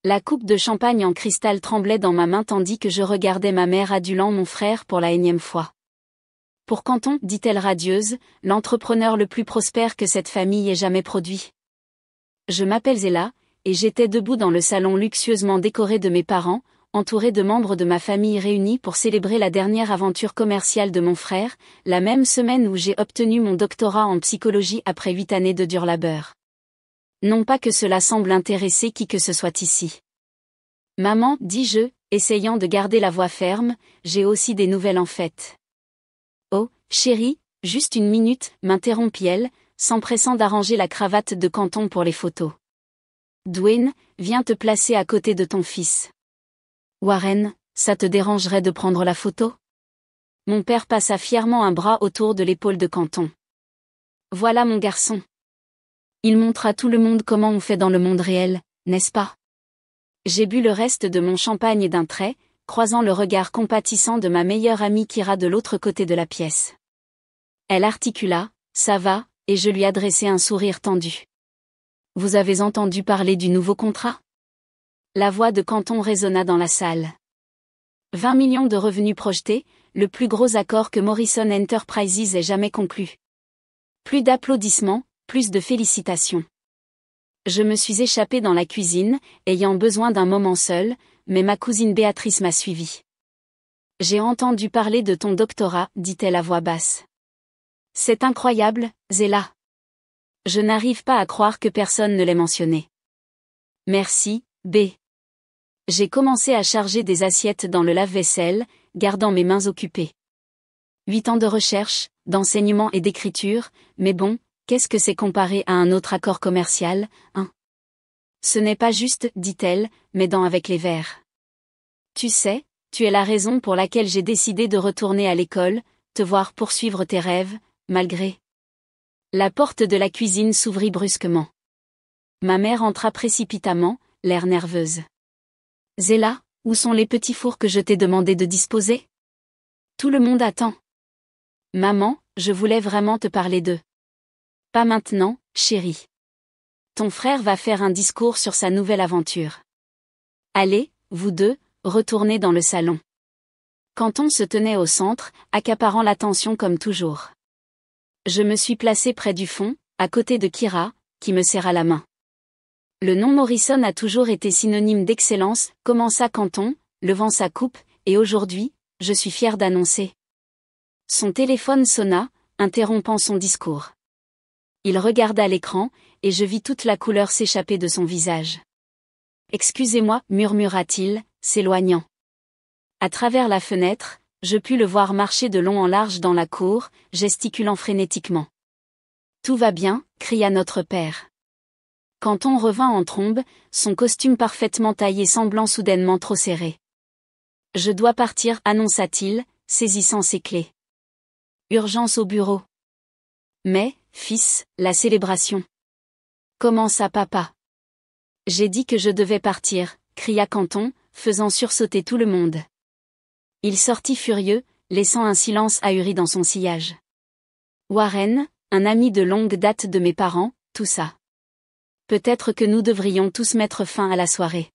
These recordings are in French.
La coupe de champagne en cristal tremblait dans ma main tandis que je regardais ma mère adulant mon frère pour la énième fois. Pour Quentin, dit-elle radieuse, l'entrepreneur le plus prospère que cette famille ait jamais produit. Je m'appelle Zéla, et j'étais debout dans le salon luxueusement décoré de mes parents, entouré de membres de ma famille réunis pour célébrer la dernière aventure commerciale de mon frère, la même semaine où j'ai obtenu mon doctorat en psychologie après 8 années de dur labeur. Non pas que cela semble intéresser qui que ce soit ici. Maman, dis-je, essayant de garder la voix ferme, j'ai aussi des nouvelles en fait. Oh, chérie, juste une minute, m'interrompit-elle, s'empressant d'arranger la cravate de Quentin pour les photos. Dwayne, viens te placer à côté de ton fils. Warren, ça te dérangerait de prendre la photo? Mon père passa fièrement un bras autour de l'épaule de Quentin. Voilà mon garçon. Il montre à tout le monde comment on fait dans le monde réel, n'est-ce pas? J'ai bu le reste de mon champagne d'un trait, croisant le regard compatissant de ma meilleure amie Kira de l'autre côté de la pièce. Elle articula, ça va, et je lui adressai un sourire tendu. Vous avez entendu parler du nouveau contrat? La voix de Quentin résonna dans la salle. 20 millions de revenus projetés, le plus gros accord que Morrison Enterprises ait jamais conclu. Plus d'applaudissements, plus de félicitations. Je me suis échappée dans la cuisine, ayant besoin d'un moment seul, mais ma cousine Béatrice m'a suivie. J'ai entendu parler de ton doctorat, dit-elle à voix basse. C'est incroyable, Zéla. Je n'arrive pas à croire que personne ne l'ait mentionné. Merci, B. J'ai commencé à charger des assiettes dans le lave-vaisselle, gardant mes mains occupées. 8 ans de recherche, d'enseignement et d'écriture, mais bon, qu'est-ce que c'est comparé à un autre accord commercial, hein? Ce n'est pas juste, dit-elle, m'aidant avec les verres. Tu sais, tu es la raison pour laquelle j'ai décidé de retourner à l'école, te voir poursuivre tes rêves, malgré. La porte de la cuisine s'ouvrit brusquement. Ma mère entra précipitamment, l'air nerveuse. Zéla, où sont les petits fours que je t'ai demandé de disposer? Tout le monde attend. Maman, je voulais vraiment te parler d'eux. Pas maintenant, chérie. Ton frère va faire un discours sur sa nouvelle aventure. Allez, vous deux, retournez dans le salon. Quentin se tenait au centre, accaparant l'attention comme toujours. Je me suis placée près du fond, à côté de Kira, qui me serra la main. Le nom Morrison a toujours été synonyme d'excellence, commença Quentin, levant sa coupe, et aujourd'hui, je suis fière d'annoncer. Son téléphone sonna, interrompant son discours. Il regarda l'écran, et je vis toute la couleur s'échapper de son visage. Excusez-moi, murmura-t-il, s'éloignant. À travers la fenêtre, je pus le voir marcher de long en large dans la cour, gesticulant frénétiquement. Tout va bien, cria notre père. Quentin revint en trombe, son costume parfaitement taillé semblant soudainement trop serré. Je dois partir, annonça-t-il, saisissant ses clés. Urgence au bureau. Mais, fils, la célébration. Commença papa. J'ai dit que je devais partir, cria Quentin, faisant sursauter tout le monde. Il sortit furieux, laissant un silence ahuri dans son sillage. Warren, un ami de longue date de mes parents, toussa. Peut-être que nous devrions tous mettre fin à la soirée.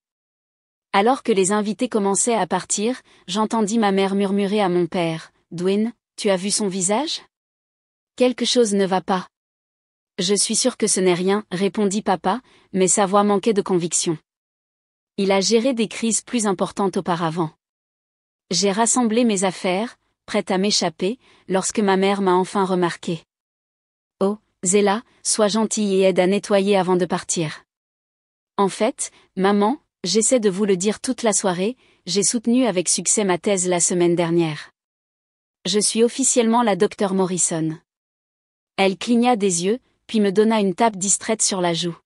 Alors que les invités commençaient à partir, j'entendis ma mère murmurer à mon père, Dwayne, tu as vu son visage? Quelque chose ne va pas. Je suis sûr que ce n'est rien, répondit papa, mais sa voix manquait de conviction. Il a géré des crises plus importantes auparavant. J'ai rassemblé mes affaires, prête à m'échapper, lorsque ma mère m'a enfin remarqué. Oh, Zéla, sois gentille et aide à nettoyer avant de partir. En fait, maman, j'essaie de vous le dire toute la soirée, j'ai soutenu avec succès ma thèse la semaine dernière. Je suis officiellement la docteure Morrison. Elle cligna des yeux, puis me donna une tape distraite sur la joue.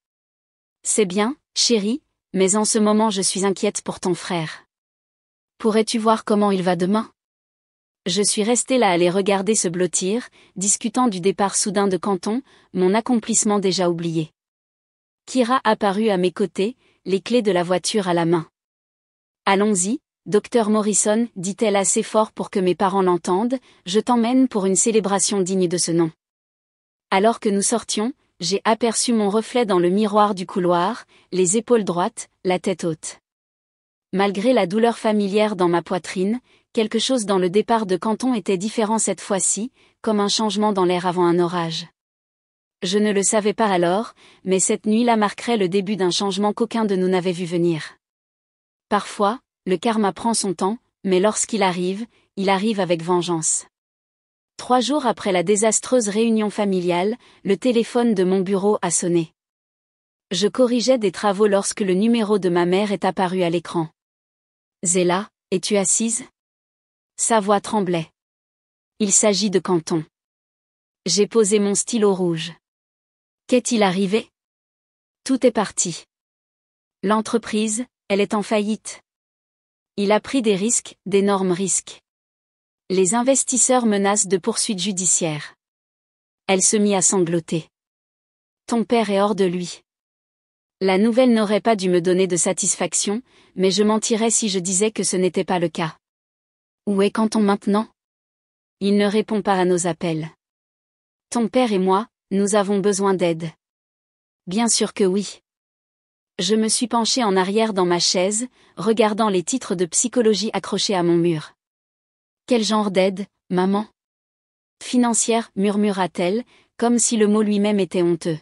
C'est bien, chérie, mais en ce moment je suis inquiète pour ton frère. Pourrais-tu voir comment il va demain? Je suis restée là à les regarder se blottir, discutant du départ soudain de Quentin, mon accomplissement déjà oublié. Kira apparut à mes côtés, les clés de la voiture à la main. Allons-y, docteur Morrison, dit-elle assez fort pour que mes parents l'entendent, je t'emmène pour une célébration digne de ce nom. Alors que nous sortions, j'ai aperçu mon reflet dans le miroir du couloir, les épaules droites, la tête haute. Malgré la douleur familière dans ma poitrine, quelque chose dans le départ de Canton était différent cette fois-ci, comme un changement dans l'air avant un orage. Je ne le savais pas alors, mais cette nuit-là marquerait le début d'un changement qu'aucun de nous n'avait vu venir. Parfois, le karma prend son temps, mais lorsqu'il arrive, il arrive avec vengeance. 3 jours après la désastreuse réunion familiale, le téléphone de mon bureau a sonné. Je corrigeais des travaux lorsque le numéro de ma mère est apparu à l'écran. « Zéla, es-tu assise ?» Sa voix tremblait. Il s'agit de Canton. J'ai posé mon stylo rouge. Qu'est-il arrivé ? Tout est parti. L'entreprise, elle est en faillite. Il a pris des risques, d'énormes risques. Les investisseurs menacent de poursuites judiciaires. Elle se mit à sangloter. Ton père est hors de lui. La nouvelle n'aurait pas dû me donner de satisfaction, mais je mentirais si je disais que ce n'était pas le cas. Où est Canton maintenant ? Il ne répond pas à nos appels. Ton père et moi, nous avons besoin d'aide. Bien sûr que oui. Je me suis penchée en arrière dans ma chaise, regardant les titres de psychologie accrochés à mon mur. Quel genre d'aide, maman ? Financière, murmura-t-elle, comme si le mot lui-même était honteux.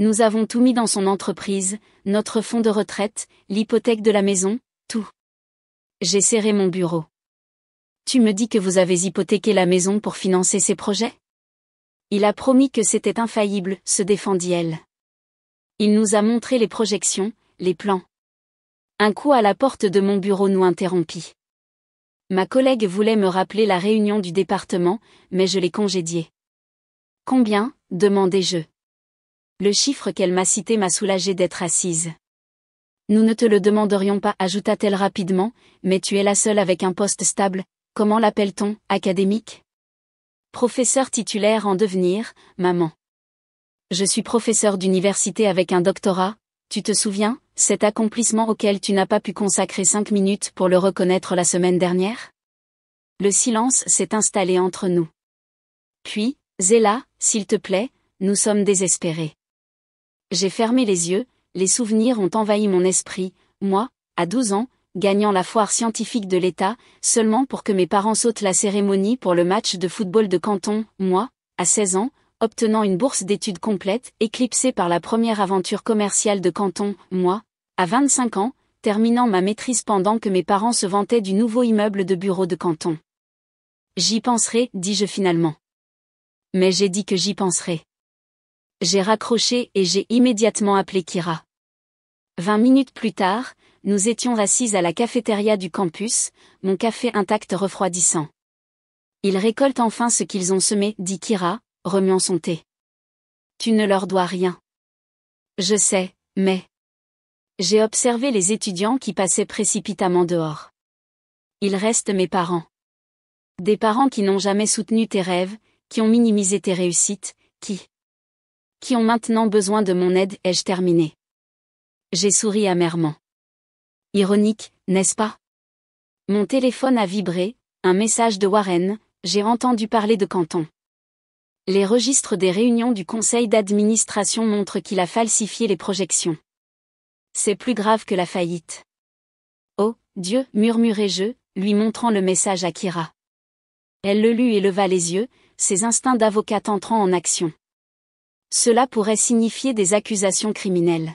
Nous avons tout mis dans son entreprise, notre fonds de retraite, l'hypothèque de la maison, tout. J'ai serré mon bureau. Tu me dis que vous avez hypothéqué la maison pour financer ses projets ? Il a promis que c'était infaillible, se défendit-elle. Il nous a montré les projections, les plans. Un coup à la porte de mon bureau nous interrompit. Ma collègue voulait me rappeler la réunion du département, mais je l'ai congédiée. Combien ? demandai-je. Le chiffre qu'elle m'a cité m'a soulagée d'être assise. Nous ne te le demanderions pas, ajouta-t-elle rapidement, mais tu es la seule avec un poste stable, comment l'appelle-t-on, académique ? Professeur titulaire en devenir, maman. Je suis professeur d'université avec un doctorat, tu te souviens, cet accomplissement auquel tu n'as pas pu consacrer 5 minutes pour le reconnaître la semaine dernière ? Le silence s'est installé entre nous. Puis, Zéla, s'il te plaît, nous sommes désespérés. J'ai fermé les yeux, les souvenirs ont envahi mon esprit, moi, à 12 ans, gagnant la foire scientifique de l'État, seulement pour que mes parents sautent la cérémonie pour le match de football de Canton, moi, à 16 ans, obtenant une bourse d'études complète, éclipsée par la première aventure commerciale de Canton, moi, à 25 ans, terminant ma maîtrise pendant que mes parents se vantaient du nouveau immeuble de bureau de Canton. J'y penserai, dis-je finalement. Mais j'ai dit que j'y penserai. J'ai raccroché et j'ai immédiatement appelé Kira. 20 minutes plus tard, nous étions assises à la cafétéria du campus, mon café intact refroidissant. Ils récoltent enfin ce qu'ils ont semé, dit Kira, remuant son thé. Tu ne leur dois rien. Je sais, mais... J'ai observé les étudiants qui passaient précipitamment dehors. Ils restent mes parents. Des parents qui n'ont jamais soutenu tes rêves, qui ont minimisé tes réussites, qui ont maintenant besoin de mon aide, ai-je terminé. J'ai souri amèrement. Ironique, n'est-ce pas ? Mon téléphone a vibré, un message de Warren, j'ai entendu parler de Canton. Les registres des réunions du conseil d'administration montrent qu'il a falsifié les projections. C'est plus grave que la faillite. Oh, Dieu, murmurai-je, lui montrant le message à Kira. Elle le lut et leva les yeux, ses instincts d'avocate entrant en action. Cela pourrait signifier des accusations criminelles.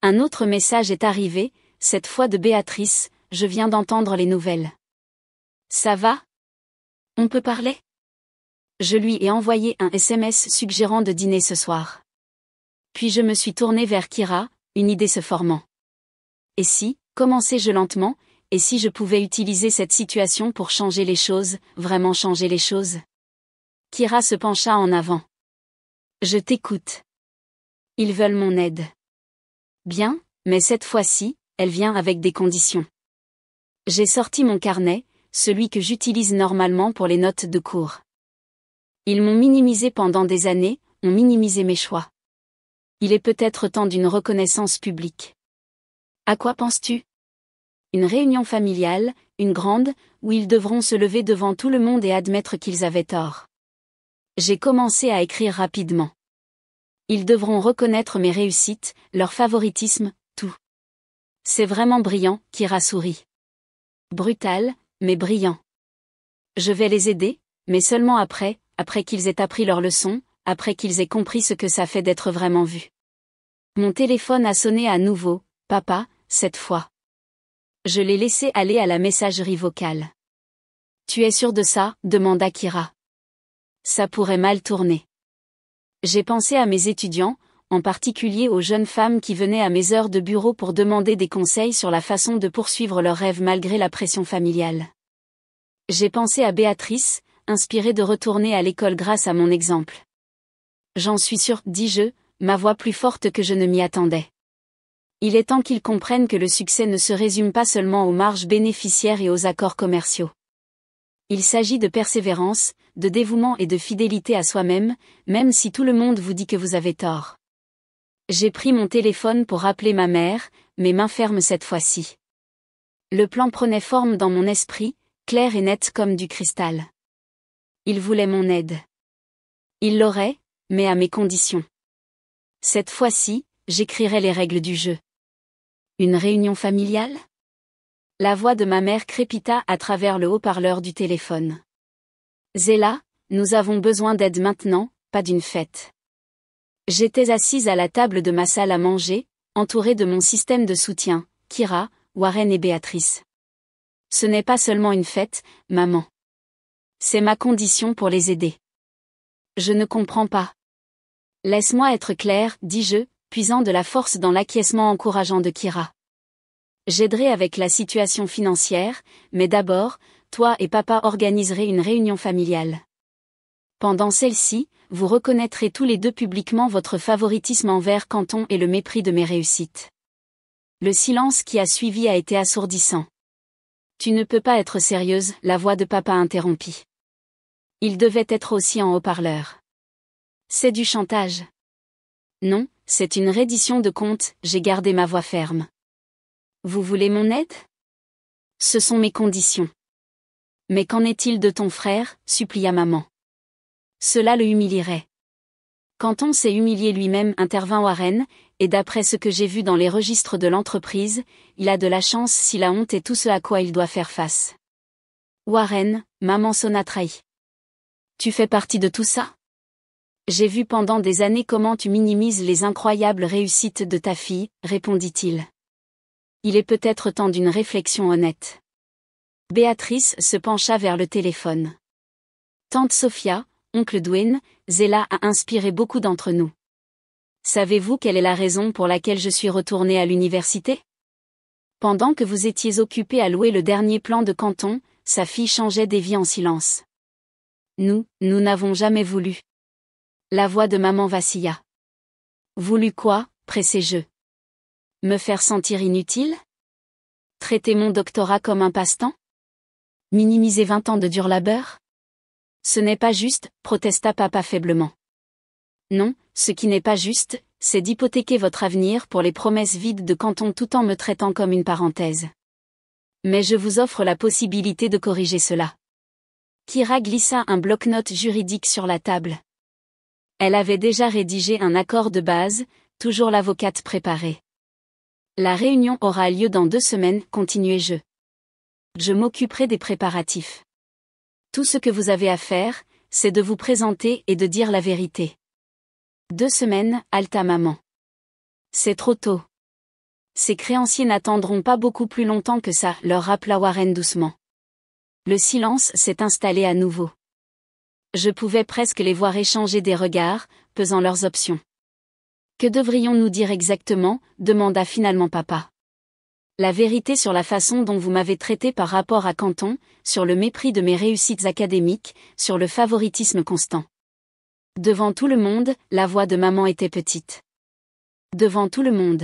Un autre message est arrivé, cette fois de Béatrice, je viens d'entendre les nouvelles. Ça va ? On peut parler ? Je lui ai envoyé un SMS suggérant de dîner ce soir. Puis je me suis tournée vers Kira, une idée se formant. Et si, commençai-je lentement, et si je pouvais utiliser cette situation pour changer les choses, vraiment changer les choses ? Kira se pencha en avant. Je t'écoute. Ils veulent mon aide. Bien, mais cette fois-ci, elle vient avec des conditions. J'ai sorti mon carnet, celui que j'utilise normalement pour les notes de cours. Ils m'ont minimisé pendant des années, ont minimisé mes choix. Il est peut-être temps d'une reconnaissance publique. À quoi penses-tu ? Une réunion familiale, une grande, où ils devront se lever devant tout le monde et admettre qu'ils avaient tort. J'ai commencé à écrire rapidement. Ils devront reconnaître mes réussites, leur favoritisme, tout. C'est vraiment brillant, Kira sourit. Brutal, mais brillant. Je vais les aider, mais seulement après qu'ils aient appris leur leçon, après qu'ils aient compris ce que ça fait d'être vraiment vu. Mon téléphone a sonné à nouveau, papa, cette fois. Je l'ai laissé aller à la messagerie vocale. Tu es sûr de ça, demanda Kira. Ça pourrait mal tourner. J'ai pensé à mes étudiants, en particulier aux jeunes femmes qui venaient à mes heures de bureau pour demander des conseils sur la façon de poursuivre leurs rêves malgré la pression familiale. J'ai pensé à Béatrice, inspirée de retourner à l'école grâce à mon exemple. J'en suis sûre, dis-je, ma voix plus forte que je ne m'y attendais. Il est temps qu'ils comprennent que le succès ne se résume pas seulement aux marges bénéficiaires et aux accords commerciaux. Il s'agit de persévérance, de dévouement et de fidélité à soi-même, même si tout le monde vous dit que vous avez tort. J'ai pris mon téléphone pour appeler ma mère, mes mains fermes cette fois-ci. Le plan prenait forme dans mon esprit, clair et net comme du cristal. Il voulait mon aide. Il l'aurait, mais à mes conditions. Cette fois-ci, j'écrirais les règles du jeu. Une réunion familiale ? La voix de ma mère crépita à travers le haut-parleur du téléphone. Zéla, nous avons besoin d'aide maintenant, pas d'une fête. J'étais assise à la table de ma salle à manger, entourée de mon système de soutien, Kira, Warren et Béatrice. Ce n'est pas seulement une fête, maman. C'est ma condition pour les aider. Je ne comprends pas. Laisse-moi être clair, dis-je, puisant de la force dans l'acquiescement encourageant de Kira. J'aiderai avec la situation financière, mais d'abord, toi et papa organiserez une réunion familiale. Pendant celle-ci, vous reconnaîtrez tous les deux publiquement votre favoritisme envers Canton et le mépris de mes réussites. Le silence qui a suivi a été assourdissant. Tu ne peux pas être sérieuse, la voix de papa interrompit. Il devait être aussi en haut-parleur. C'est du chantage. Non, c'est une reddition de compte, j'ai gardé ma voix ferme. Vous voulez mon aide ? Ce sont mes conditions. Mais qu'en est-il de ton frère, supplia maman. Cela le humilierait. Canton s'est humilié lui-même, intervint Warren, et d'après ce que j'ai vu dans les registres de l'entreprise, il a de la chance si la honte est tout ce à quoi il doit faire face. Warren, maman sonna trahi. Tu fais partie de tout ça ? J'ai vu pendant des années comment tu minimises les incroyables réussites de ta fille, répondit-il. Il est peut-être temps d'une réflexion honnête. Béatrice se pencha vers le téléphone. Tante Sophia, oncle Dwayne, Zéla a inspiré beaucoup d'entre nous. Savez-vous quelle est la raison pour laquelle je suis retournée à l'université ? Pendant que vous étiez occupés à louer le dernier plan de Canton, sa fille changeait d'évier en silence. Nous n'avons jamais voulu. La voix de maman vacilla. Voulu quoi, pressai-je. Me faire sentir inutile ? Traiter mon doctorat comme un passe-temps ? Minimiser 20 ans de dur labeur ? Ce n'est pas juste, protesta papa faiblement. Non, ce qui n'est pas juste, c'est d'hypothéquer votre avenir pour les promesses vides de Canton tout en me traitant comme une parenthèse. Mais je vous offre la possibilité de corriger cela. Kira glissa un bloc-notes juridique sur la table. Elle avait déjà rédigé un accord de base, toujours l'avocate préparée. La réunion aura lieu dans 2 semaines, continuai-je. Je m'occuperai des préparatifs. Tout ce que vous avez à faire, c'est de vous présenter et de dire la vérité. 2 semaines, haleta maman. C'est trop tôt. Ces créanciers n'attendront pas beaucoup plus longtemps que ça, leur rappela Warren doucement. Le silence s'est installé à nouveau. Je pouvais presque les voir échanger des regards, pesant leurs options. Que devrions-nous dire exactement ? Demanda finalement papa. La vérité sur la façon dont vous m'avez traité par rapport à Canton, sur le mépris de mes réussites académiques, sur le favoritisme constant. Devant tout le monde, la voix de maman était petite. Devant tout le monde.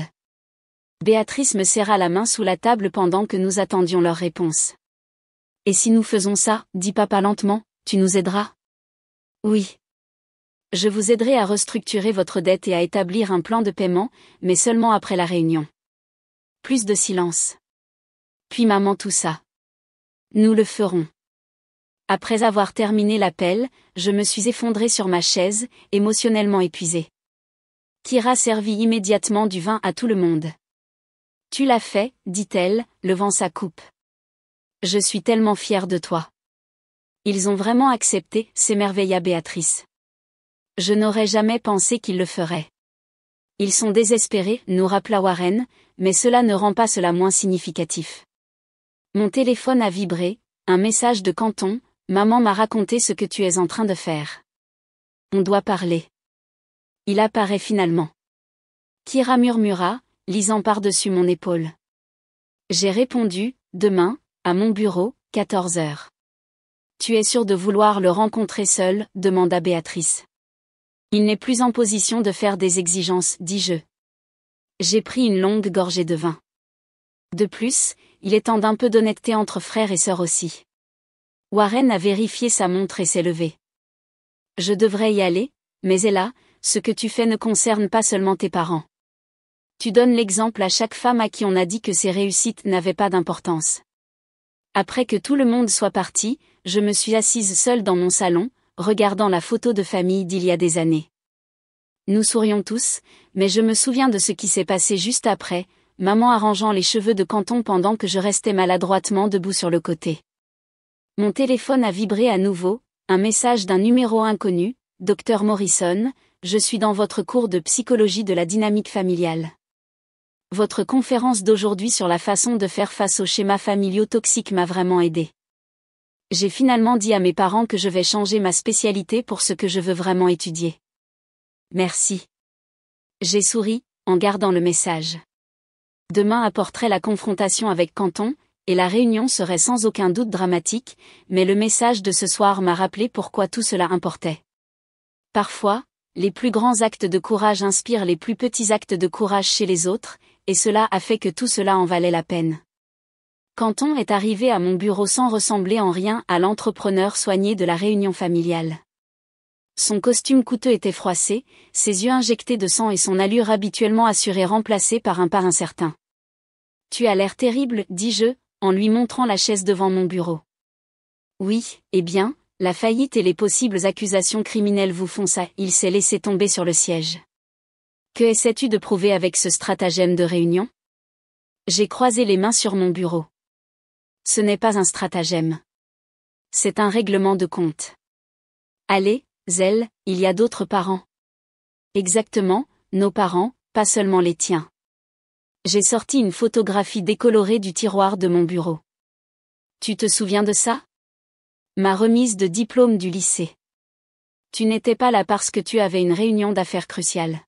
Béatrice me serra la main sous la table pendant que nous attendions leur réponse. Et si nous faisons ça, dit papa lentement, tu nous aideras ? Oui. Je vous aiderai à restructurer votre dette et à établir un plan de paiement, mais seulement après la réunion. Plus de silence. Puis maman toussa. Nous le ferons. Après avoir terminé l'appel, je me suis effondrée sur ma chaise, émotionnellement épuisée. Kira servit immédiatement du vin à tout le monde. Tu l'as fait, dit-elle, levant sa coupe. Je suis tellement fière de toi. Ils ont vraiment accepté, s'émerveilla Béatrice. Je n'aurais jamais pensé qu'ils le feraient. Ils sont désespérés, nous rappela Warren, mais cela ne rend pas cela moins significatif. Mon téléphone a vibré, un message de Canton, maman m'a raconté ce que tu es en train de faire. On doit parler. Il apparaît finalement. Kira murmura, lisant par-dessus mon épaule. J'ai répondu, demain, à mon bureau, 14 heures. Tu es sûr de vouloir le rencontrer seul, demanda Béatrice. Il n'est plus en position de faire des exigences, dis-je. J'ai pris une longue gorgée de vin. De plus, il est temps d'un peu d'honnêteté entre frères et sœurs aussi. Warren a vérifié sa montre et s'est levé. Je devrais y aller, mais Ella, ce que tu fais ne concerne pas seulement tes parents. Tu donnes l'exemple à chaque femme à qui on a dit que ses réussites n'avaient pas d'importance. Après que tout le monde soit parti, je me suis assise seule dans mon salon, regardant la photo de famille d'il y a des années. Nous sourions tous, mais je me souviens de ce qui s'est passé juste après, maman arrangeant les cheveux de Canton pendant que je restais maladroitement debout sur le côté. Mon téléphone a vibré à nouveau, un message d'un numéro inconnu, Dr Morrison, je suis dans votre cours de psychologie de la dynamique familiale. Votre conférence d'aujourd'hui sur la façon de faire face aux schémas familiaux toxiques m'a vraiment aidé. J'ai finalement dit à mes parents que je vais changer ma spécialité pour ce que je veux vraiment étudier. Merci. J'ai souri, en gardant le message. Demain apporterait la confrontation avec Canton, et la réunion serait sans aucun doute dramatique, mais le message de ce soir m'a rappelé pourquoi tout cela importait. Parfois, les plus grands actes de courage inspirent les plus petits actes de courage chez les autres, et cela a fait que tout cela en valait la peine. Canton est arrivé à mon bureau sans ressembler en rien à l'entrepreneur soigné de la réunion familiale. Son costume coûteux était froissé, ses yeux injectés de sang et son allure habituellement assurée remplacée par un pas incertain. Tu as l'air terrible, dis-je, en lui montrant la chaise devant mon bureau. Oui, eh bien, la faillite et les possibles accusations criminelles vous font ça, il s'est laissé tomber sur le siège. Que essaies-tu de prouver avec ce stratagème de réunion? J'ai croisé les mains sur mon bureau. Ce n'est pas un stratagème. C'est un règlement de compte. Allez, Zell, il y a d'autres parents. Exactement, nos parents, pas seulement les tiens. J'ai sorti une photographie décolorée du tiroir de mon bureau. Tu te souviens de ça? Ma remise de diplôme du lycée. Tu n'étais pas là parce que tu avais une réunion d'affaires cruciale.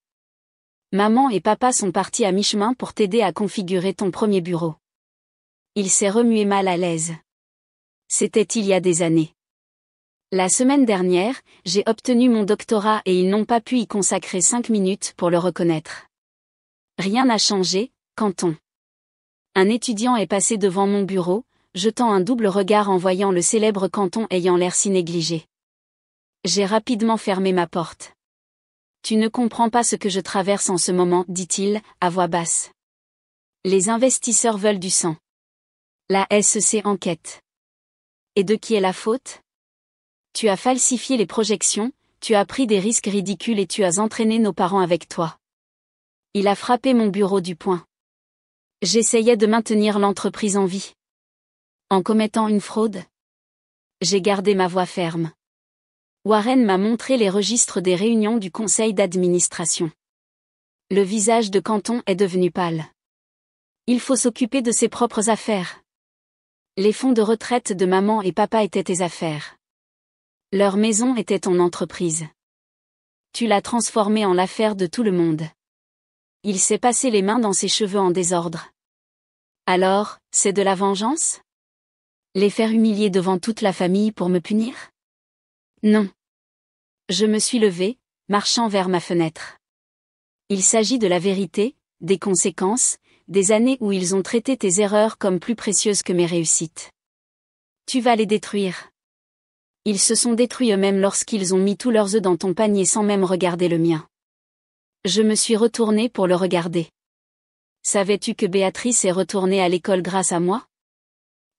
Maman et papa sont partis à mi-chemin pour t'aider à configurer ton premier bureau. Il s'est remué mal à l'aise. C'était il y a des années. La semaine dernière, j'ai obtenu mon doctorat et ils n'ont pas pu y consacrer 5 minutes pour le reconnaître. Rien n'a changé, Canton. Un étudiant est passé devant mon bureau, jetant un double regard en voyant le célèbre Canton ayant l'air si négligé. J'ai rapidement fermé ma porte. Tu ne comprends pas ce que je traverse en ce moment, dit-il, à voix basse. Les investisseurs veulent du sang. La SEC enquête. Et de qui est la faute? Tu as falsifié les projections, tu as pris des risques ridicules et tu as entraîné nos parents avec toi. Il a frappé mon bureau du poing. J'essayais de maintenir l'entreprise en vie. En commettant une fraude? J'ai gardé ma voix ferme. Warren m'a montré les registres des réunions du conseil d'administration. Le visage de Canton est devenu pâle. Il faut s'occuper de ses propres affaires. Les fonds de retraite de maman et papa étaient tes affaires. Leur maison était ton entreprise. Tu l'as transformée en l'affaire de tout le monde. Il s'est passé les mains dans ses cheveux en désordre. Alors, c'est de la vengeance? Les faire humilier devant toute la famille pour me punir? Non. Je me suis levée, marchant vers ma fenêtre. Il s'agit de la vérité, des conséquences, des années où ils ont traité tes erreurs comme plus précieuses que mes réussites. Tu vas les détruire. Ils se sont détruits eux-mêmes lorsqu'ils ont mis tous leurs œufs dans ton panier sans même regarder le mien. Je me suis retournée pour le regarder. Savais-tu que Béatrice est retournée à l'école grâce à moi?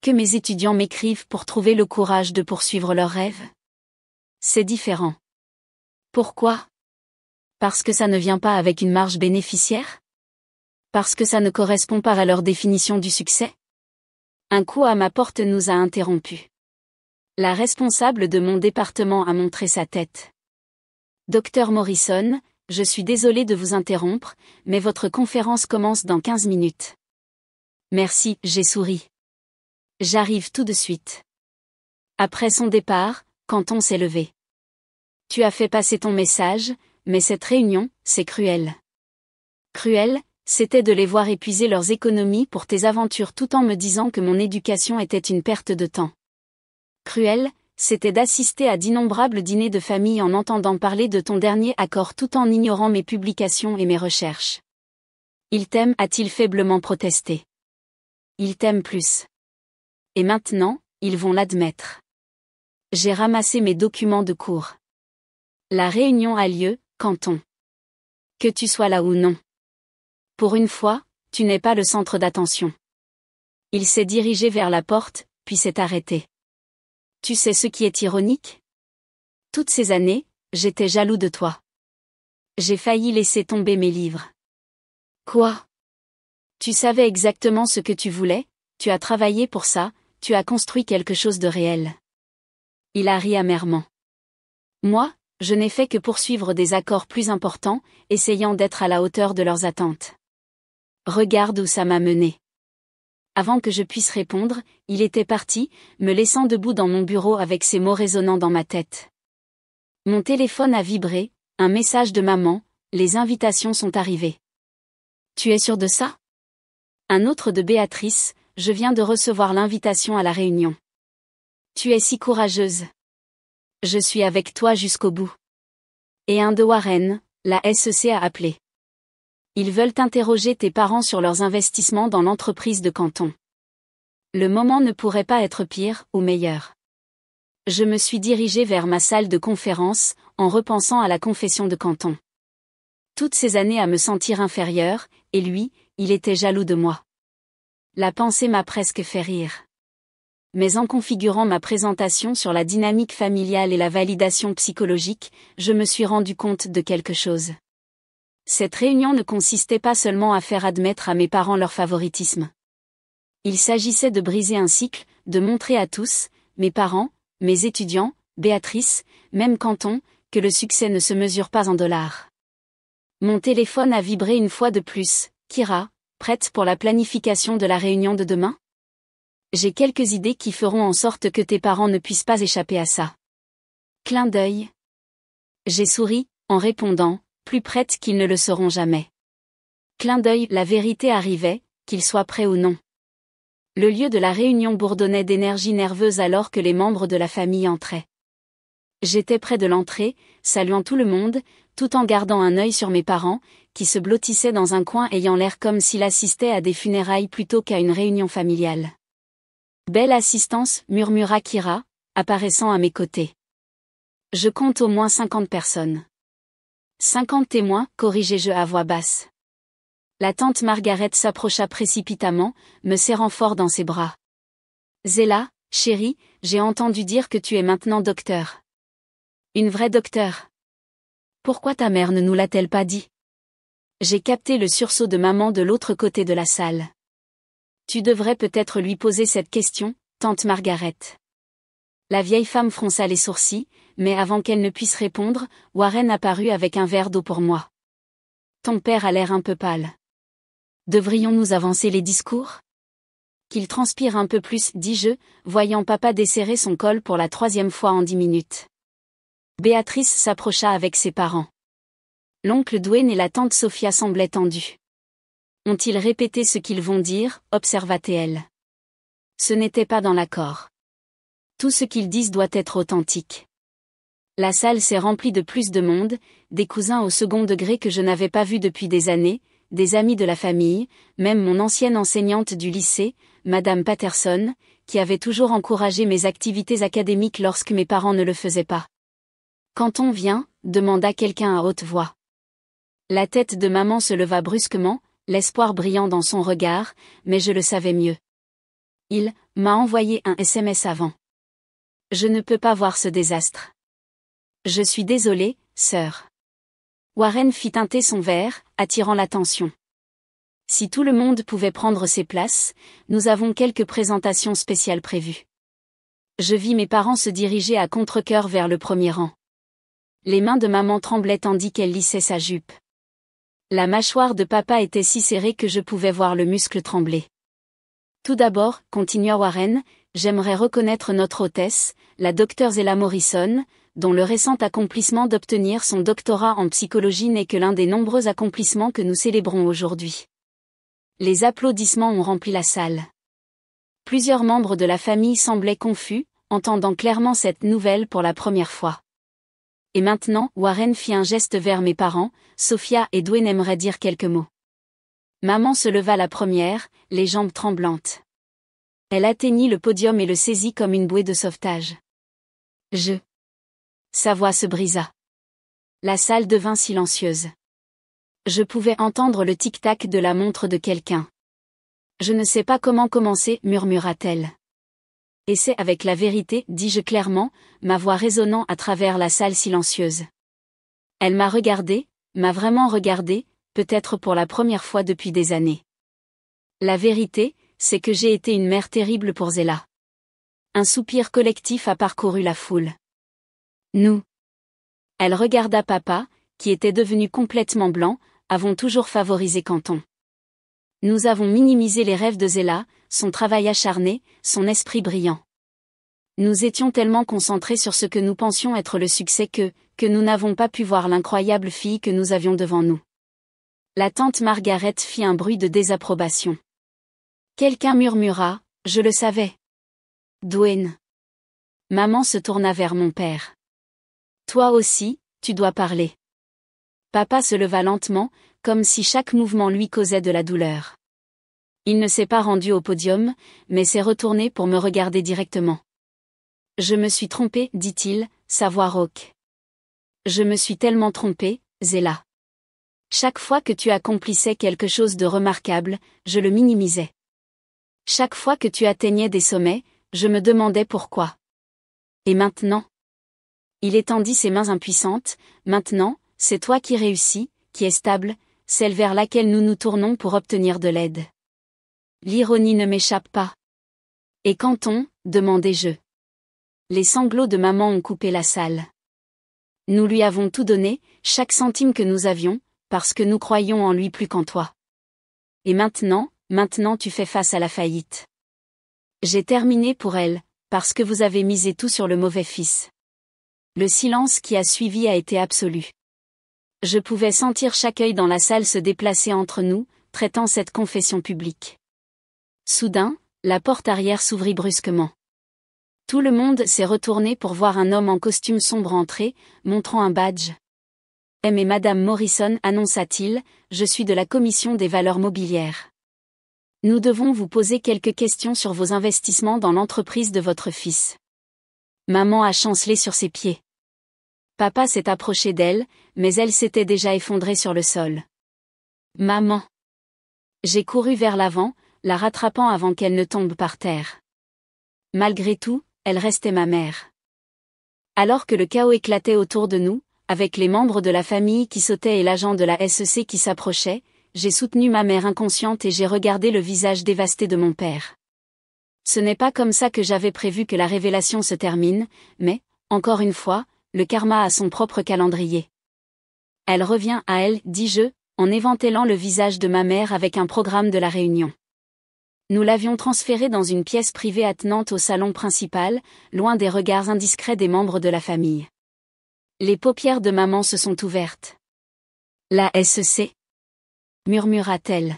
Que mes étudiants m'écrivent pour trouver le courage de poursuivre leurs rêves? C'est différent. Pourquoi? Parce que ça ne vient pas avec une marge bénéficiaire? Parce que ça ne correspond pas à leur définition du succès? Un coup à ma porte nous a interrompus. La responsable de mon département a montré sa tête. Docteur Morrison, je suis désolée de vous interrompre, mais votre conférence commence dans 15 minutes. Merci, j'ai souri. J'arrive tout de suite. Après son départ, Quentin s'est levé. Tu as fait passer ton message, mais cette réunion, c'est cruel. Cruel, c'était de les voir épuiser leurs économies pour tes aventures tout en me disant que mon éducation était une perte de temps. Cruel, c'était d'assister à d'innombrables dîners de famille en entendant parler de ton dernier accord tout en ignorant mes publications et mes recherches. Il t'aime, a-t-il faiblement protesté. Il t'aime plus. Et maintenant, ils vont l'admettre. J'ai ramassé mes documents de cours. La réunion a lieu, Quentin. Que tu sois là ou non. Pour une fois, tu n'es pas le centre d'attention. Il s'est dirigé vers la porte, puis s'est arrêté. Tu sais ce qui est ironique? Toutes ces années, j'étais jaloux de toi. J'ai failli laisser tomber mes livres. Quoi? Tu savais exactement ce que tu voulais, tu as travaillé pour ça, tu as construit quelque chose de réel. Il a ri amèrement. Moi, je n'ai fait que poursuivre des accords plus importants, essayant d'être à la hauteur de leurs attentes. Regarde où ça m'a mené. Avant que je puisse répondre, il était parti, me laissant debout dans mon bureau avec ces mots résonnant dans ma tête. Mon téléphone a vibré, un message de maman, les invitations sont arrivées. Tu es sûr de ça? Un autre de Béatrice, je viens de recevoir l'invitation à la réunion. Tu es si courageuse. Je suis avec toi jusqu'au bout. Et un de Warren, la SEC a appelé. Ils veulent interroger tes parents sur leurs investissements dans l'entreprise de Quentin. Le moment ne pourrait pas être pire ou meilleur. Je me suis dirigée vers ma salle de conférence, en repensant à la confession de Quentin. Toutes ces années à me sentir inférieure, et lui, il était jaloux de moi. La pensée m'a presque fait rire. Mais en configurant ma présentation sur la dynamique familiale et la validation psychologique, je me suis rendu compte de quelque chose. Cette réunion ne consistait pas seulement à faire admettre à mes parents leur favoritisme. Il s'agissait de briser un cycle, de montrer à tous, mes parents, mes étudiants, Béatrice, même Quentin, que le succès ne se mesure pas en dollars. Mon téléphone a vibré une fois de plus. Kira, prête pour la planification de la réunion de demain? J'ai quelques idées qui feront en sorte que tes parents ne puissent pas échapper à ça. Clin d'œil. J'ai souri, en répondant, plus prête qu'ils ne le seront jamais. Clin d'œil, la vérité arrivait, qu'ils soient prêts ou non. Le lieu de la réunion bourdonnait d'énergie nerveuse alors que les membres de la famille entraient. J'étais près de l'entrée, saluant tout le monde, tout en gardant un œil sur mes parents, qui se blottissaient dans un coin ayant l'air comme s'ils assistaient à des funérailles plutôt qu'à une réunion familiale. Belle assistance, murmura Kira, apparaissant à mes côtés. Je compte au moins 50 personnes. 50 témoins, corrigeai-je à voix basse. La tante Margaret s'approcha précipitamment, me serrant fort dans ses bras. Zéla, chérie, j'ai entendu dire que tu es maintenant docteur. Une vraie docteure. Pourquoi ta mère ne nous l'a-t-elle pas dit? J'ai capté le sursaut de maman de l'autre côté de la salle. Tu devrais peut-être lui poser cette question, tante Margaret. La vieille femme fronça les sourcils, mais avant qu'elle ne puisse répondre, Warren apparut avec un verre d'eau pour moi. Ton père a l'air un peu pâle. Devrions-nous avancer les discours? Qu'il transpire un peu plus, dis-je, voyant papa desserrer son col pour la 3e fois en 10 minutes. Béatrice s'approcha avec ses parents. L'oncle Dwayne et la tante Sophia semblaient tendus. Ont-ils répété ce qu'ils vont dire, observa-t-elle. Ce n'était pas dans l'accord. Tout ce qu'ils disent doit être authentique. La salle s'est remplie de plus de monde, des cousins au second degré que je n'avais pas vus depuis des années, des amis de la famille, même mon ancienne enseignante du lycée, Madame Patterson, qui avait toujours encouragé mes activités académiques lorsque mes parents ne le faisaient pas. Quand on vient, demanda quelqu'un à haute voix. La tête de maman se leva brusquement, l'espoir brillant dans son regard, mais je le savais mieux. Il m'a envoyé un SMS avant. Je ne peux pas voir ce désastre. Je suis désolée, sœur. Warren fit teinter son verre, attirant l'attention. Si tout le monde pouvait prendre ses places, nous avons quelques présentations spéciales prévues. Je vis mes parents se diriger à contre-cœur vers le premier rang. Les mains de maman tremblaient tandis qu'elle lissait sa jupe. La mâchoire de papa était si serrée que je pouvais voir le muscle trembler. Tout d'abord, continua Warren, j'aimerais reconnaître notre hôtesse, la docteure Zella Morrison, dont le récent accomplissement d'obtenir son doctorat en psychologie n'est que l'un des nombreux accomplissements que nous célébrons aujourd'hui. Les applaudissements ont rempli la salle. Plusieurs membres de la famille semblaient confus, entendant clairement cette nouvelle pour la première fois. Et maintenant, Warren fit un geste vers mes parents, Sophia et Dwayne aimeraient dire quelques mots. Maman se leva la première, les jambes tremblantes. Elle atteignit le podium et le saisit comme une bouée de sauvetage. Sa voix se brisa. La salle devint silencieuse. Je pouvais entendre le tic-tac de la montre de quelqu'un. Je ne sais pas comment commencer, murmura-t-elle. Et c'est avec la vérité, dis-je clairement, ma voix résonnant à travers la salle silencieuse. Elle m'a regardé, m'a vraiment regardé, peut-être pour la première fois depuis des années. La vérité, c'est que j'ai été une mère terrible pour Zella. Un soupir collectif a parcouru la foule. Nous. Elle regarda papa, qui était devenu complètement blanc, avons toujours favorisé Canton. Nous avons minimisé les rêves de Zella, son travail acharné, son esprit brillant. Nous étions tellement concentrés sur ce que nous pensions être le succès que nous n'avons pas pu voir l'incroyable fille que nous avions devant nous. La tante Margaret fit un bruit de désapprobation. Quelqu'un murmura, je le savais. Dwayne. Maman se tourna vers mon père. Toi aussi, tu dois parler. Papa se leva lentement, comme si chaque mouvement lui causait de la douleur. Il ne s'est pas rendu au podium, mais s'est retourné pour me regarder directement. Je me suis trompé, dit-il, sa voix rauque. Je me suis tellement trompé, Zella. Chaque fois que tu accomplissais quelque chose de remarquable, je le minimisais. Chaque fois que tu atteignais des sommets, je me demandais pourquoi. Et maintenant? Il étendit ses mains impuissantes, maintenant, c'est toi qui réussis, qui est stable, celle vers laquelle nous nous tournons pour obtenir de l'aide. L'ironie ne m'échappe pas. Et Canton, demandai-je. Les sanglots de maman ont coupé la salle. Nous lui avons tout donné, chaque centime que nous avions, parce que nous croyions en lui plus qu'en toi. Et maintenant tu fais face à la faillite. J'ai terminé pour elle, parce que vous avez misé tout sur le mauvais fils. Le silence qui a suivi a été absolu. Je pouvais sentir chaque œil dans la salle se déplacer entre nous, traitant cette confession publique. Soudain, la porte arrière s'ouvrit brusquement. Tout le monde s'est retourné pour voir un homme en costume sombre entrer, montrant un badge. Mais Madame Morrison, annonça-t-il, je suis de la commission des valeurs mobilières. Nous devons vous poser quelques questions sur vos investissements dans l'entreprise de votre fils. Maman a chancelé sur ses pieds. Papa s'est approché d'elle, mais elle s'était déjà effondrée sur le sol. Maman. J'ai couru vers l'avant, la rattrapant avant qu'elle ne tombe par terre. Malgré tout, elle restait ma mère. Alors que le chaos éclatait autour de nous, avec les membres de la famille qui sautaient et l'agent de la SEC qui s'approchait, j'ai soutenu ma mère inconsciente et j'ai regardé le visage dévasté de mon père. Ce n'est pas comme ça que j'avais prévu que la révélation se termine, mais, encore une fois, le karma a son propre calendrier. Elle revient à elle, dis-je, en éventellant le visage de ma mère avec un programme de la réunion. Nous l'avions transférée dans une pièce privée attenante au salon principal, loin des regards indiscrets des membres de la famille. Les paupières de maman se sont ouvertes. La SEC? Murmura-t-elle.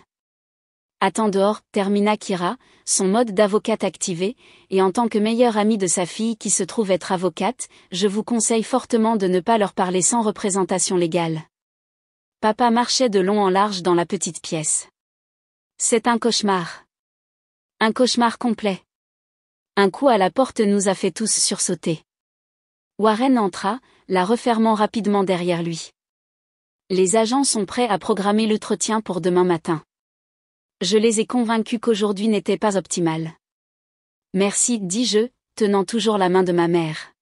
Attends dehors, termina Kira, son mode d'avocate activé, et en tant que meilleure amie de sa fille qui se trouve être avocate, je vous conseille fortement de ne pas leur parler sans représentation légale. Papa marchait de long en large dans la petite pièce. C'est un cauchemar. Un cauchemar complet. Un coup à la porte nous a fait tous sursauter. Warren entra, la refermant rapidement derrière lui. Les agents sont prêts à programmer l'entretien pour demain matin. Je les ai convaincus qu'aujourd'hui n'était pas optimal. Merci, dis-je, tenant toujours la main de ma mère.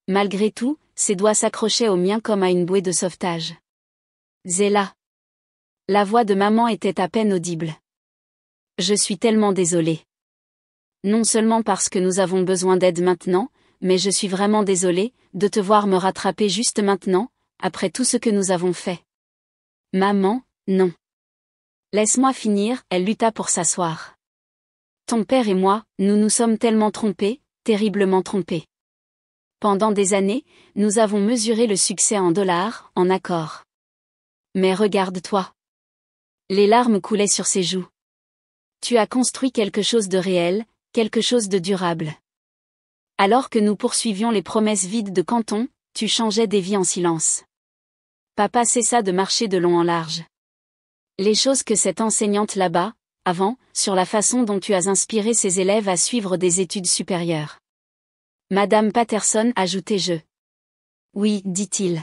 Malgré tout, ses doigts s'accrochaient aux miens comme à une bouée de sauvetage. Zéla. La voix de maman était à peine audible. Je suis tellement désolée. Non seulement parce que nous avons besoin d'aide maintenant, mais je suis vraiment désolée de te voir me rattraper juste maintenant, après tout ce que nous avons fait. Maman, non. Laisse-moi finir, elle lutta pour s'asseoir. Ton père et moi, nous nous sommes tellement trompés, terriblement trompés. Pendant des années, nous avons mesuré le succès en dollars, en accords. Mais regarde-toi. Les larmes coulaient sur ses joues. Tu as construit quelque chose de réel, quelque chose de durable. Alors que nous poursuivions les promesses vides de Canton, tu changeais des vies en silence. Papa cessa de marcher de long en large. Les choses que cette enseignante là-bas, avant, sur la façon dont tu as inspiré ses élèves à suivre des études supérieures. Madame Patterson ajoutai-je. Oui, dit-il.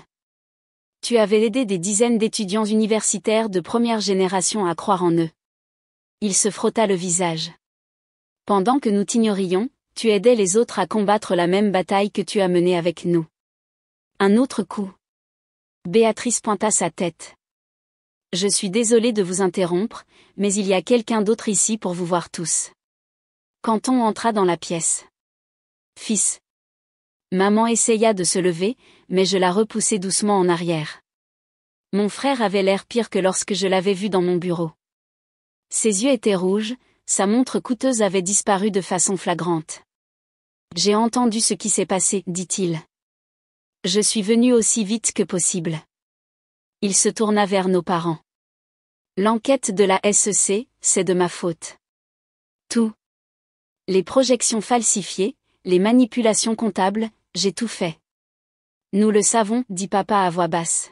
Tu avais aidé des dizaines d'étudiants universitaires de première génération à croire en eux. Il se frotta le visage. Pendant que nous t'ignorions, tu aidais les autres à combattre la même bataille que tu as menée avec nous. Un autre coup. Béatrice pointa sa tête. Je suis désolée de vous interrompre, mais il y a quelqu'un d'autre ici pour vous voir tous. Canton entra dans la pièce. Fils. Maman essaya de se lever, mais je la repoussai doucement en arrière. Mon frère avait l'air pire que lorsque je l'avais vu dans mon bureau. Ses yeux étaient rouges, sa montre coûteuse avait disparu de façon flagrante. J'ai entendu ce qui s'est passé, dit-il. Je suis venu aussi vite que possible. Il se tourna vers nos parents. L'enquête de la SEC, c'est de ma faute. Tout. Les projections falsifiées, les manipulations comptables, j'ai tout fait. Nous le savons, dit papa à voix basse.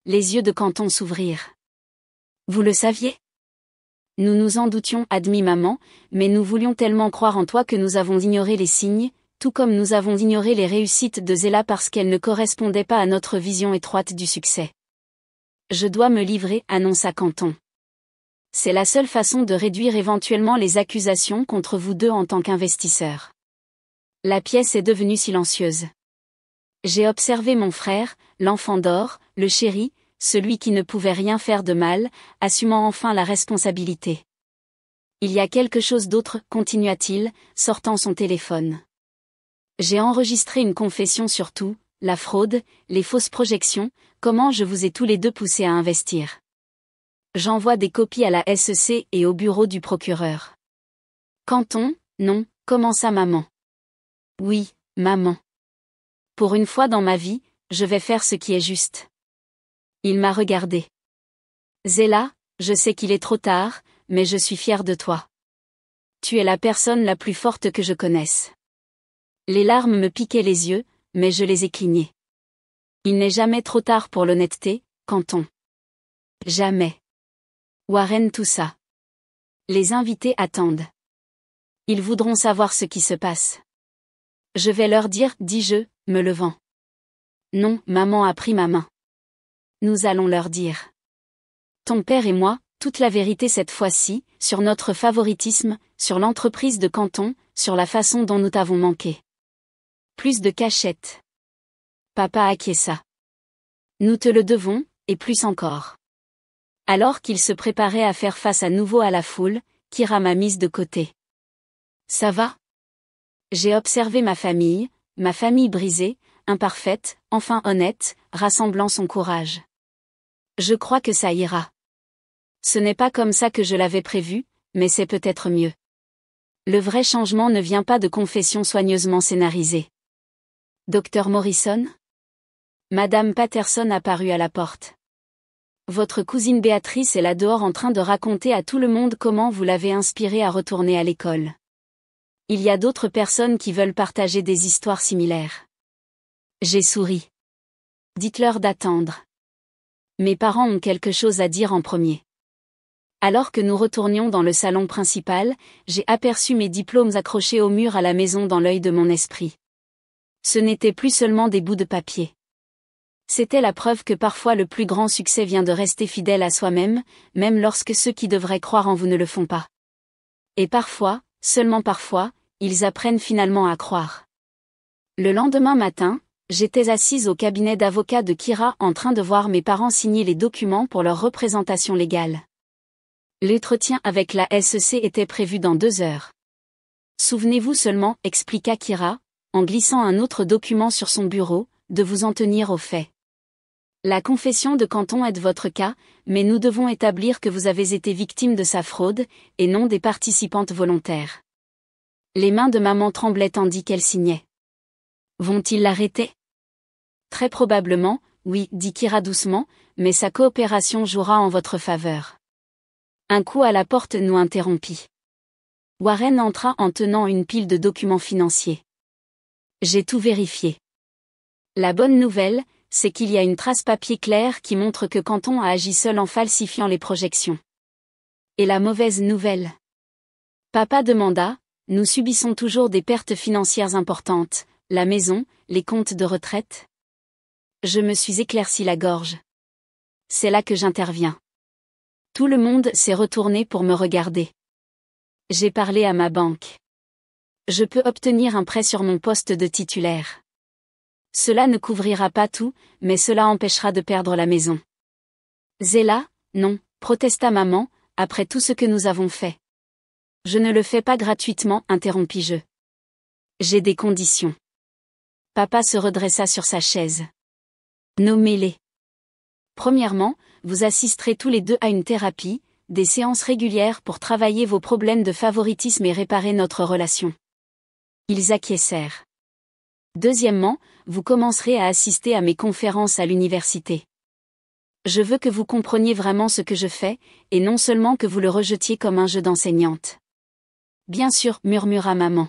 Les yeux de Canton s'ouvrirent. Vous le saviez? Nous nous en doutions, admit maman, mais nous voulions tellement croire en toi que nous avons ignoré les signes, tout comme nous avons ignoré les réussites de Zéla parce qu'elles ne correspondaient pas à notre vision étroite du succès. Je dois me livrer, annonça Canton. C'est la seule façon de réduire éventuellement les accusations contre vous deux en tant qu'investisseurs. La pièce est devenue silencieuse. J'ai observé mon frère, l'enfant d'or, le chéri, celui qui ne pouvait rien faire de mal, assumant enfin la responsabilité. Il y a quelque chose d'autre, continua-t-il, sortant son téléphone. J'ai enregistré une confession sur tout, la fraude, les fausses projections, comment je vous ai tous les deux poussés à investir. J'envoie des copies à la SEC et au bureau du procureur. Canton, non, commença maman. Oui, maman. Pour une fois dans ma vie, je vais faire ce qui est juste. Il m'a regardé. Zéla, je sais qu'il est trop tard, mais je suis fière de toi. Tu es la personne la plus forte que je connaisse. Les larmes me piquaient les yeux, mais je les ai clignées. Il n'est jamais trop tard pour l'honnêteté, Canton. Jamais. Warren toussa. Les invités attendent. Ils voudront savoir ce qui se passe. Je vais leur dire, dis-je, me levant. Non, maman a pris ma main. Nous allons leur dire. Ton père et moi, toute la vérité cette fois-ci, sur notre favoritisme, sur l'entreprise de Canton, sur la façon dont nous t'avons manqué. Plus de cachette. Papa acquiesça. Nous te le devons, et plus encore. Alors qu'il se préparait à faire face à nouveau à la foule, Kira m'a mise de côté. Ça va? J'ai observé ma famille brisée, imparfaite, enfin honnête, rassemblant son courage. Je crois que ça ira. Ce n'est pas comme ça que je l'avais prévu, mais c'est peut-être mieux. Le vrai changement ne vient pas de confessions soigneusement scénarisées. Dr Morrison? Madame Patterson apparut à la porte. Votre cousine Béatrice est là dehors en train de raconter à tout le monde comment vous l'avez inspirée à retourner à l'école. Il y a d'autres personnes qui veulent partager des histoires similaires. J'ai souri. Dites-leur d'attendre. Mes parents ont quelque chose à dire en premier. Alors que nous retournions dans le salon principal, j'ai aperçu mes diplômes accrochés au mur à la maison dans l'œil de mon esprit. Ce n'étaient plus seulement des bouts de papier. C'était la preuve que parfois le plus grand succès vient de rester fidèle à soi-même, même lorsque ceux qui devraient croire en vous ne le font pas. Et parfois, seulement parfois, ils apprennent finalement à croire. Le lendemain matin, J'étais assise au cabinet d'avocat de Kira en train de voir mes parents signer les documents pour leur représentation légale. L'entretien avec la SEC était prévu dans 2 heures. Souvenez-vous seulement, expliqua Kira, en glissant un autre document sur son bureau, de vous en tenir aux faits. La confession de Canton est de votre cas, mais nous devons établir que vous avez été victime de sa fraude, et non des participantes volontaires. Les mains de maman tremblaient tandis qu'elle signait. Vont-ils l'arrêter? Très probablement, oui, dit Kira doucement, mais sa coopération jouera en votre faveur. Un coup à la porte nous interrompit. Warren entra en tenant une pile de documents financiers. J'ai tout vérifié. La bonne nouvelle, c'est qu'il y a une trace papier claire qui montre que Canton a agi seul en falsifiant les projections. Et la mauvaise nouvelle? Papa demanda, nous subissons toujours des pertes financières importantes, la maison, les comptes de retraite. Je me suis éclairci la gorge. C'est là que j'interviens. Tout le monde s'est retourné pour me regarder. J'ai parlé à ma banque. Je peux obtenir un prêt sur mon poste de titulaire. Cela ne couvrira pas tout, mais cela empêchera de perdre la maison. Zéla, non, protesta maman, après tout ce que nous avons fait. Je ne le fais pas gratuitement, interrompis-je. J'ai des conditions. Papa se redressa sur sa chaise. Nommez-les. Premièrement, vous assisterez tous les deux à une thérapie, des séances régulières pour travailler vos problèmes de favoritisme et réparer notre relation. Ils acquiescèrent. Deuxièmement, vous commencerez à assister à mes conférences à l'université. Je veux que vous compreniez vraiment ce que je fais, et non seulement que vous le rejetiez comme un jeu d'enseignante. Bien sûr, murmura maman.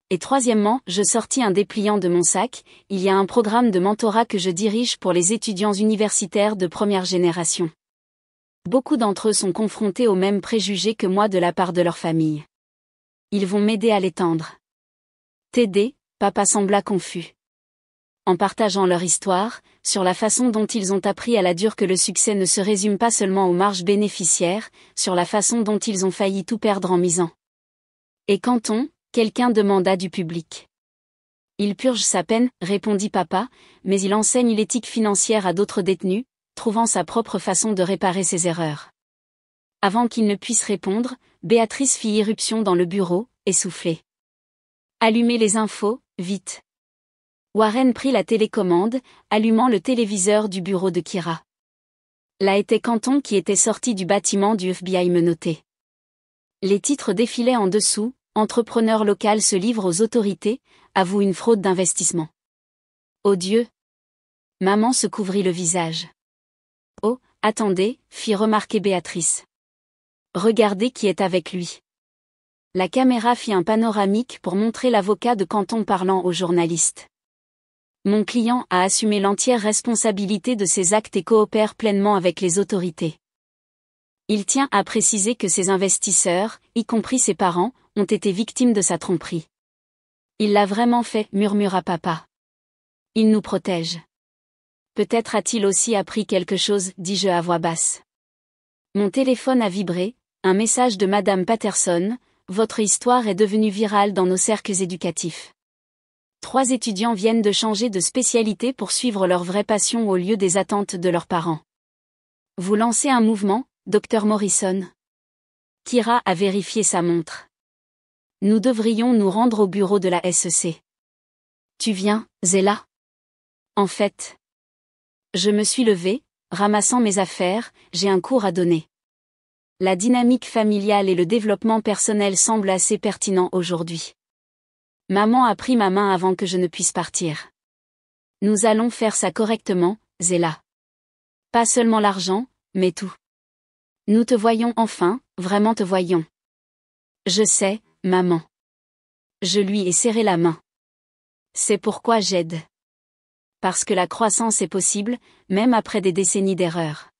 Et troisièmement, je sortis un dépliant de mon sac, il y a un programme de mentorat que je dirige pour les étudiants universitaires de première génération. Beaucoup d'entre eux sont confrontés aux mêmes préjugés que moi de la part de leur famille. Ils vont m'aider à l'étendre. T'aider, papa sembla confus. En partageant leur histoire, sur la façon dont ils ont appris à la dure que le succès ne se résume pas seulement aux marges bénéficiaires, sur la façon dont ils ont failli tout perdre en misant. Et Canton, quelqu'un demanda du public. Il purge sa peine, répondit papa, mais il enseigne l'éthique financière à d'autres détenus, trouvant sa propre façon de réparer ses erreurs. Avant qu'il ne puisse répondre, Béatrice fit irruption dans le bureau, essoufflée. Allumez les infos, vite. Warren prit la télécommande, allumant le téléviseur du bureau de Kira. Là était Canton qui était sorti du bâtiment du FBI menotté. Les titres défilaient en dessous, entrepreneur local se livre aux autorités, avoue une fraude d'investissement. Oh Dieu! Maman se couvrit le visage. Oh, attendez, fit remarquer Béatrice. Regardez qui est avec lui. La caméra fit un panoramique pour montrer l'avocat de Canton parlant aux journalistes. Mon client a assumé l'entière responsabilité de ses actes et coopère pleinement avec les autorités. Il tient à préciser que ses investisseurs, y compris ses parents, ont été victimes de sa tromperie. Il l'a vraiment fait, murmura papa. Il nous protège. Peut-être a-t-il aussi appris quelque chose, dis-je à voix basse. Mon téléphone a vibré, un message de Madame Patterson, votre histoire est devenue virale dans nos cercles éducatifs. 3 étudiants viennent de changer de spécialité pour suivre leur vraie passion au lieu des attentes de leurs parents. Vous lancez un mouvement, Dr Morrison. Kira a vérifié sa montre. Nous devrions nous rendre au bureau de la SEC. Tu viens, Zéla? En fait. Je me suis levée, ramassant mes affaires, j'ai un cours à donner. La dynamique familiale et le développement personnel semblent assez pertinents aujourd'hui. Maman a pris ma main avant que je ne puisse partir. Nous allons faire ça correctement, Zéla. Pas seulement l'argent, mais tout. Nous te voyons enfin, vraiment te voyons. Je sais, maman. Je lui ai serré la main. C'est pourquoi j'aide. Parce que la croissance est possible, même après des décennies d'erreurs.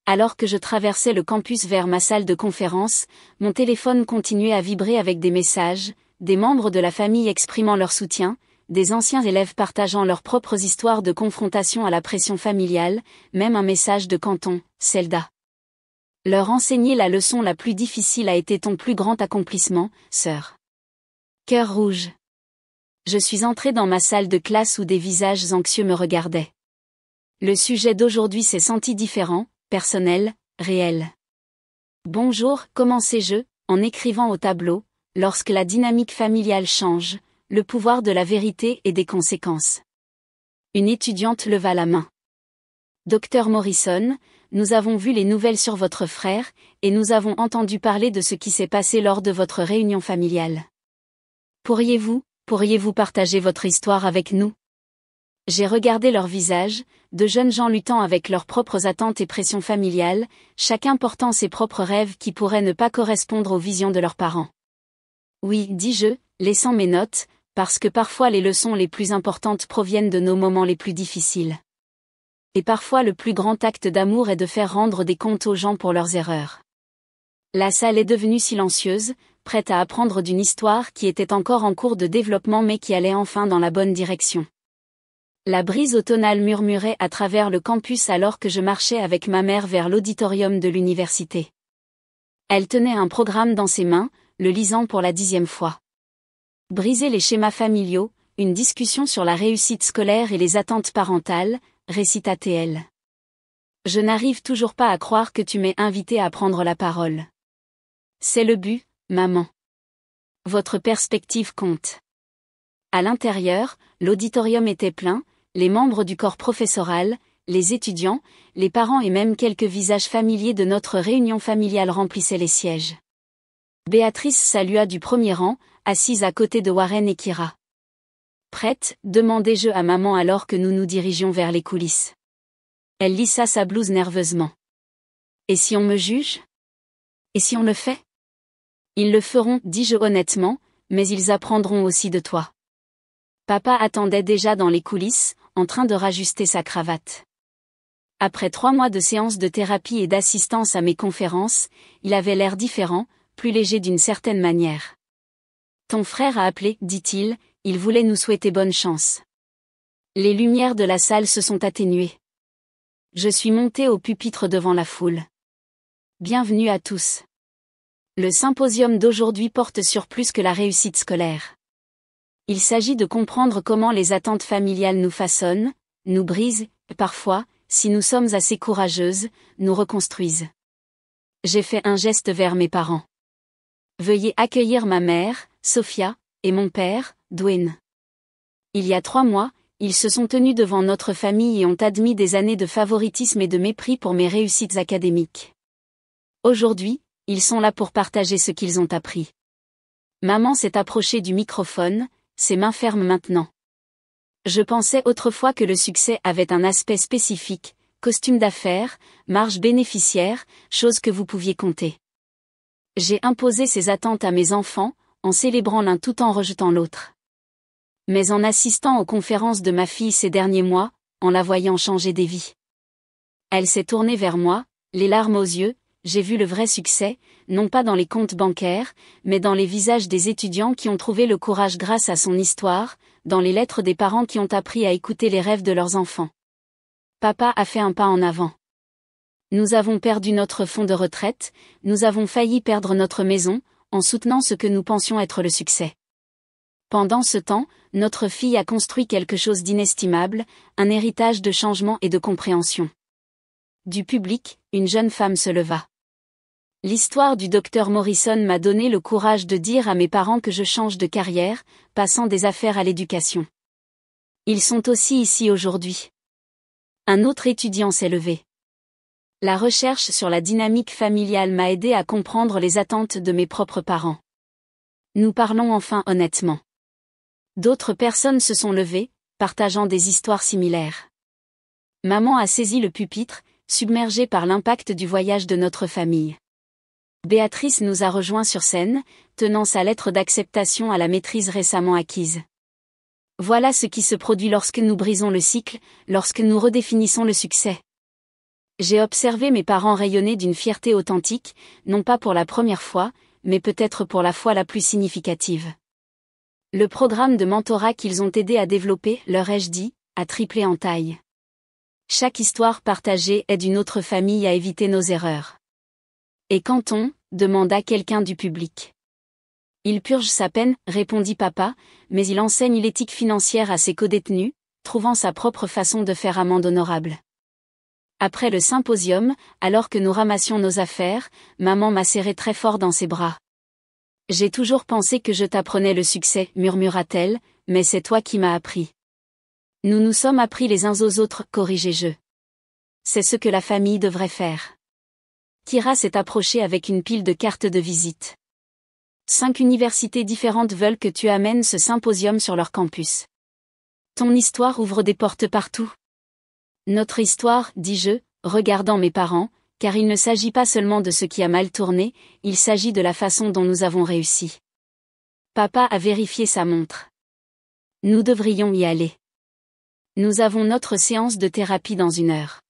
Alors que je traversais le campus vers ma salle de conférence, mon téléphone continuait à vibrer avec des messages, des membres de la famille exprimant leur soutien, des anciens élèves partageant leurs propres histoires de confrontation à la pression familiale, même un message de Canton, Zelda. Leur enseigner la leçon la plus difficile a été ton plus grand accomplissement, sœur. Cœur rouge. Je suis entrée dans ma salle de classe où des visages anxieux me regardaient. Le sujet d'aujourd'hui s'est senti différent, personnel, réel. Bonjour, commençais-je, en écrivant au tableau, lorsque la dynamique familiale change, le pouvoir de la vérité et des conséquences. Une étudiante leva la main. Docteur Morrison, nous avons vu les nouvelles sur votre frère, et nous avons entendu parler de ce qui s'est passé lors de votre réunion familiale. Pourriez-vous partager votre histoire avec nous? J'ai regardé leurs visages, de jeunes gens luttant avec leurs propres attentes et pressions familiales, chacun portant ses propres rêves qui pourraient ne pas correspondre aux visions de leurs parents. Oui, dis-je, laissant mes notes, parce que parfois les leçons les plus importantes proviennent de nos moments les plus difficiles. Et parfois le plus grand acte d'amour est de faire rendre des comptes aux gens pour leurs erreurs. La salle est devenue silencieuse, prête à apprendre d'une histoire qui était encore en cours de développement mais qui allait enfin dans la bonne direction. La brise automnale murmurait à travers le campus alors que je marchais avec ma mère vers l'auditorium de l'université. Elle tenait un programme dans ses mains, le lisant pour la 10e fois. Briser les schémas familiaux, une discussion sur la réussite scolaire et les attentes parentales, récita-t-elle. Je n'arrive toujours pas à croire que tu m'aies invité à prendre la parole. C'est le but, maman. Votre perspective compte. À l'intérieur, l'auditorium était plein, les membres du corps professoral, les étudiants, les parents et même quelques visages familiers de notre réunion familiale remplissaient les sièges. Béatrice salua du premier rang, assise à côté de Warren et Kira. Prête, demandai-je à maman alors que nous nous dirigions vers les coulisses. Elle lissa sa blouse nerveusement. Et si on me juge? Et si on le fait? Ils le feront, dis-je honnêtement, mais ils apprendront aussi de toi. Papa attendait déjà dans les coulisses, en train de rajuster sa cravate. Après 3 mois de séances de thérapie et d'assistance à mes conférences, il avait l'air différent, plus léger d'une certaine manière. Ton frère a appelé, dit-il, il voulait nous souhaiter bonne chance. Les lumières de la salle se sont atténuées. Je suis montée au pupitre devant la foule. Bienvenue à tous. Le symposium d'aujourd'hui porte sur plus que la réussite scolaire. Il s'agit de comprendre comment les attentes familiales nous façonnent, nous brisent, et parfois, si nous sommes assez courageuses, nous reconstruisent. J'ai fait un geste vers mes parents. Veuillez accueillir ma mère, Sophia, et mon père, Dwayne. Il y a 3 mois, ils se sont tenus devant notre famille et ont admis des années de favoritisme et de mépris pour mes réussites académiques. Aujourd'hui, ils sont là pour partager ce qu'ils ont appris. Maman s'est approchée du microphone, ses mains fermes maintenant. Je pensais autrefois que le succès avait un aspect spécifique, costume d'affaires, marge bénéficiaire, chose que vous pouviez compter. J'ai imposé ces attentes à mes enfants, en célébrant l'un tout en rejetant l'autre. Mais en assistant aux conférences de ma fille ces derniers mois, en la voyant changer des vies. Elle s'est tournée vers moi, les larmes aux yeux, j'ai vu le vrai succès, non pas dans les comptes bancaires, mais dans les visages des étudiants qui ont trouvé le courage grâce à son histoire, dans les lettres des parents qui ont appris à écouter les rêves de leurs enfants. Papa a fait un pas en avant. Nous avons perdu notre fonds de retraite, nous avons failli perdre notre maison, en soutenant ce que nous pensions être le succès. Pendant ce temps, notre fille a construit quelque chose d'inestimable, un héritage de changement et de compréhension. Du public, une jeune femme se leva. L'histoire du docteur Morrison m'a donné le courage de dire à mes parents que je change de carrière, passant des affaires à l'éducation. Ils sont aussi ici aujourd'hui. Un autre étudiant s'est levé. La recherche sur la dynamique familiale m'a aidé à comprendre les attentes de mes propres parents. Nous parlons enfin honnêtement. D'autres personnes se sont levées, partageant des histoires similaires. Maman a saisi le pupitre, submergée par l'impact du voyage de notre famille. Béatrice nous a rejoints sur scène, tenant sa lettre d'acceptation à la maîtrise récemment acquise. Voilà ce qui se produit lorsque nous brisons le cycle, lorsque nous redéfinissons le succès. J'ai observé mes parents rayonner d'une fierté authentique, non pas pour la première fois, mais peut-être pour la fois la plus significative. Le programme de mentorat qu'ils ont aidé à développer, leur ai-je dit, a triplé en taille. Chaque histoire partagée aide une autre famille à éviter nos erreurs. Et quand on, demanda quelqu'un du public. Il purge sa peine, répondit papa, mais il enseigne l'éthique financière à ses codétenus, trouvant sa propre façon de faire amende honorable. Après le symposium, alors que nous ramassions nos affaires, maman m'a serré très fort dans ses bras. J'ai toujours pensé que je t'apprenais le succès, murmura-t-elle, mais c'est toi qui m'as appris. Nous nous sommes appris les uns aux autres, corrigeai-je. C'est ce que la famille devrait faire. Kira s'est approchée avec une pile de cartes de visite. 5 universités différentes veulent que tu amènes ce symposium sur leur campus. Ton histoire ouvre des portes partout. Notre histoire, dis-je, regardant mes parents, car il ne s'agit pas seulement de ce qui a mal tourné, il s'agit de la façon dont nous avons réussi. Papa a vérifié sa montre. Nous devrions y aller. Nous avons notre séance de thérapie dans 1 heure.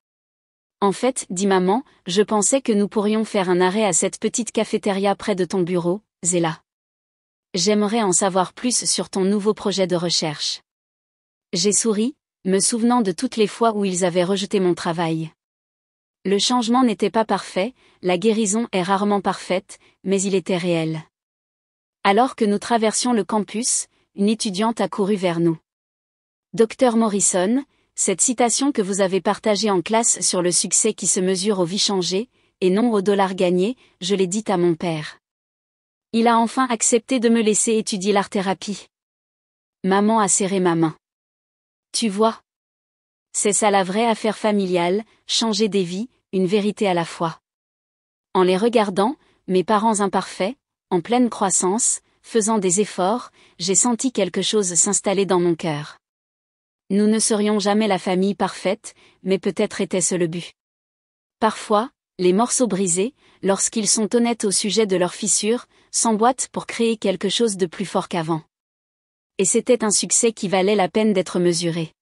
En fait, dit maman, je pensais que nous pourrions faire un arrêt à cette petite cafétéria près de ton bureau, Zéla. J'aimerais en savoir plus sur ton nouveau projet de recherche. J'ai souri, me souvenant de toutes les fois où ils avaient rejeté mon travail. Le changement n'était pas parfait, la guérison est rarement parfaite, mais il était réel. Alors que nous traversions le campus, une étudiante a couru vers nous. Dr Morrison, cette citation que vous avez partagée en classe sur le succès qui se mesure aux vies changées, et non aux dollars gagnés, je l'ai dite à mon père. Il a enfin accepté de me laisser étudier l'art-thérapie. Maman a serré ma main. Tu vois. C'est ça la vraie affaire familiale, changer des vies, une vérité à la fois. En les regardant, mes parents imparfaits, en pleine croissance, faisant des efforts, j'ai senti quelque chose s'installer dans mon cœur. Nous ne serions jamais la famille parfaite, mais peut-être était-ce le but. Parfois, les morceaux brisés, lorsqu'ils sont honnêtes au sujet de leurs fissures, s'emboîtent pour créer quelque chose de plus fort qu'avant. Et c'était un succès qui valait la peine d'être mesuré.